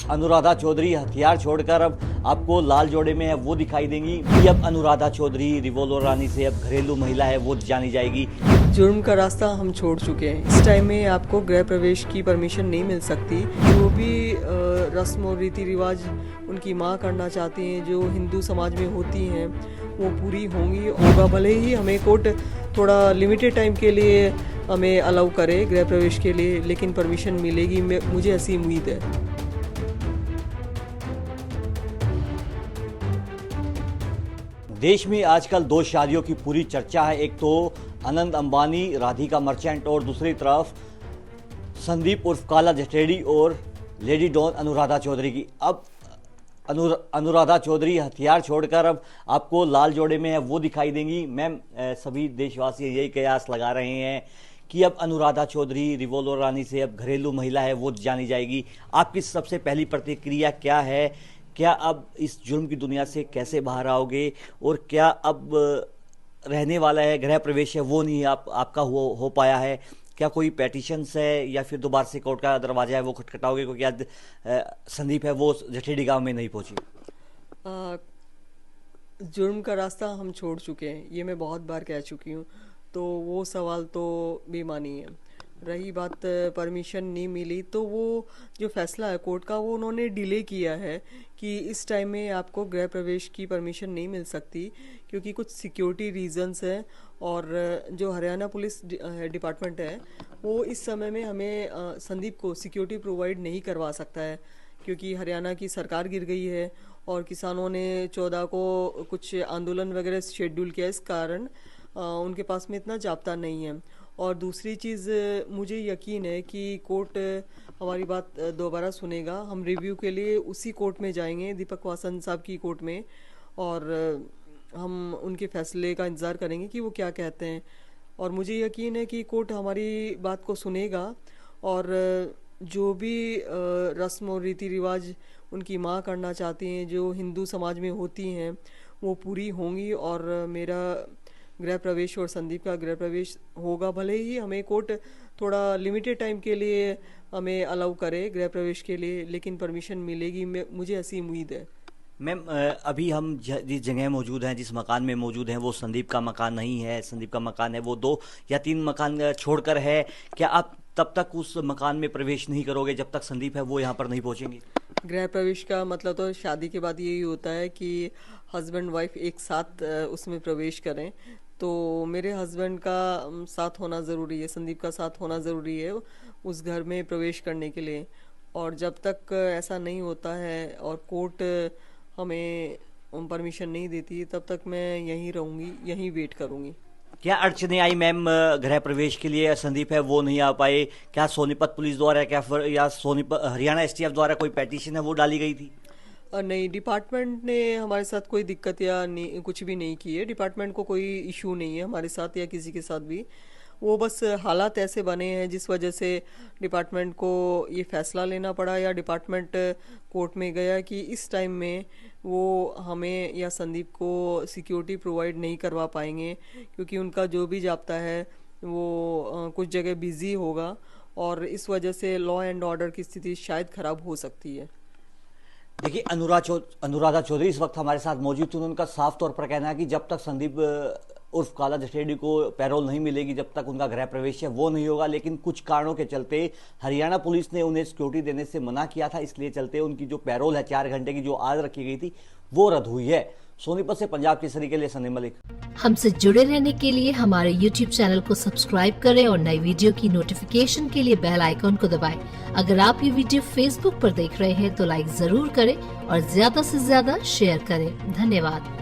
अनुराधा चौधरी हथियार छोड़कर अब आपको लाल जोड़े में है वो दिखाई देंगी। अब अनुराधा चौधरी रिवॉल्वर रानी से अब घरेलू महिला है वो जानी जाएगी। जुर्म का रास्ता हम छोड़ चुके हैं। इस टाइम में आपको गृह प्रवेश की परमिशन नहीं मिल सकती। जो भी रस्म और रीति रिवाज उनकी माँ करना चाहती हैं, जो हिंदू समाज में होती हैं, वो पूरी होगा। भले ही हमें कोर्ट थोड़ा लिमिटेड टाइम के लिए हमें अलाउ करे गृह प्रवेश के लिए, लेकिन परमिशन मिलेगी, मुझे ऐसी उम्मीद है। देश में आजकल दो शादियों की पूरी चर्चा है। एक तो अनंत अंबानी राधिका मर्चेंट और दूसरी तरफ संदीप उर्फ काला जटेड़ी और लेडी डॉन अनुराधा चौधरी की। अब अनुराधा चौधरी हथियार छोड़कर अब आपको लाल जोड़े में है वो दिखाई देंगी। मैम, सभी देशवासी यही कयास लगा रहे हैं कि अब अनुराधा चौधरी रिवॉल्वर रानी से अब घरेलू महिला है वो जानी जाएगी। आपकी सबसे पहली प्रतिक्रिया क्या है? क्या अब इस जुर्म की दुनिया से कैसे बाहर आओगे, और क्या अब रहने वाला है गृह प्रवेश है वो नहीं आपका हो पाया है? क्या कोई पेटिशंस है या फिर दोबारा से कोर्ट का दरवाजा है वो खटखटाओगे, क्योंकि आज संदीप है वो जटेड़ी गांव में नहीं पहुंची? जुर्म का रास्ता हम छोड़ चुके हैं, ये मैं बहुत बार कह चुकी हूँ, तो वो सवाल तो बेमानी है। रही बात परमिशन नहीं मिली, तो वो जो फैसला है कोर्ट का वो उन्होंने डिले किया है कि इस टाइम में आपको गृह प्रवेश की परमिशन नहीं मिल सकती, क्योंकि कुछ सिक्योरिटी रीजंस हैं। और जो हरियाणा पुलिस डिपार्टमेंट है वो इस समय में हमें संदीप को सिक्योरिटी प्रोवाइड नहीं करवा सकता है, क्योंकि हरियाणा की सरकार गिर गई है और किसानों ने 14 को कुछ आंदोलन वगैरह शेड्यूल किया। इस कारण उनके पास में इतना जाब्ता नहीं है। और दूसरी चीज़, मुझे यकीन है कि कोर्ट हमारी बात दोबारा सुनेगा। हम रिव्यू के लिए उसी कोर्ट में जाएंगे, दीपक वासन साहब की कोर्ट में, और हम उनके फैसले का इंतज़ार करेंगे कि वो क्या कहते हैं। और मुझे यकीन है कि कोर्ट हमारी बात को सुनेगा और जो भी रस्म और रीति रिवाज उनकी माँ करना चाहती हैं, जो हिंदू समाज में होती हैं, वो पूरी होंगी और मेरा गृह प्रवेश और संदीप का गृह प्रवेश होगा। भले ही हमें कोर्ट थोड़ा लिमिटेड टाइम के लिए हमें अलाउ करे गृह प्रवेश के लिए, लेकिन परमिशन मिलेगी, मुझे ऐसी उम्मीद है। मैम, अभी हम जिस जगह मौजूद हैं, जिस मकान में मौजूद हैं, वो संदीप का मकान नहीं है। संदीप का मकान है वो 2 या 3 मकान छोड़कर है। क्या आप तब तक उस मकान में प्रवेश नहीं करोगे जब तक संदीप है वो यहाँ पर नहीं पहुँचेंगे? गृह प्रवेश का मतलब तो शादी के बाद यही होता है कि हस्बैंड वाइफ एक साथ उसमें प्रवेश करें। तो मेरे हस्बैंड का साथ होना ज़रूरी है, संदीप का साथ होना ज़रूरी है उस घर में प्रवेश करने के लिए। और जब तक ऐसा नहीं होता है और कोर्ट हमें परमिशन नहीं देती, तब तक मैं यहीं रहूँगी, यहीं वेट करूँगी। क्या अड़चने आई मैम गृह प्रवेश के लिए? संदीप है वो नहीं आ पाए। क्या सोनीपत पुलिस द्वारा या सोनीपत हरियाणा STF द्वारा कोई पेटिशन है वो डाली गई थी? नहीं, डिपार्टमेंट ने हमारे साथ कोई दिक्कत या कुछ भी नहीं की है। डिपार्टमेंट को कोई इशू नहीं है हमारे साथ या किसी के साथ भी। वो बस हालात ऐसे बने हैं जिस वजह से डिपार्टमेंट को ये फैसला लेना पड़ा, या डिपार्टमेंट कोर्ट में गया कि इस टाइम में वो हमें या संदीप को सिक्योरिटी प्रोवाइड नहीं करवा पाएंगे, क्योंकि उनका जो भी जाब्ता है वो कुछ जगह बिजी होगा और इस वजह से लॉ एंड ऑर्डर की स्थिति शायद ख़राब हो सकती है। देखिए, अनुराधा चौधरी इस वक्त हमारे साथ मौजूद थी। उनका साफ तौर पर कहना है कि जब तक संदीप उर्फ काला जटेड़ी को पैरोल नहीं मिलेगी, जब तक उनका गृह प्रवेश है वो नहीं होगा। लेकिन कुछ कारणों के चलते हरियाणा पुलिस ने उन्हें सिक्योरिटी देने से मना किया था, इसलिए चलते उनकी जो पैरोल है 4 घंटे की जो आज रखी गई थी वो रद्द हुई है। सोनीपत से पंजाब केसरी के लिए सनी मलिक। हमसे जुड़े रहने के लिए हमारे YouTube चैनल को सब्सक्राइब करें और नई वीडियो की नोटिफिकेशन के लिए बेल आइकॉन को दबाएं। अगर आप ये वीडियो Facebook पर देख रहे हैं तो लाइक जरूर करें और ज्यादा से ज्यादा शेयर करें। धन्यवाद।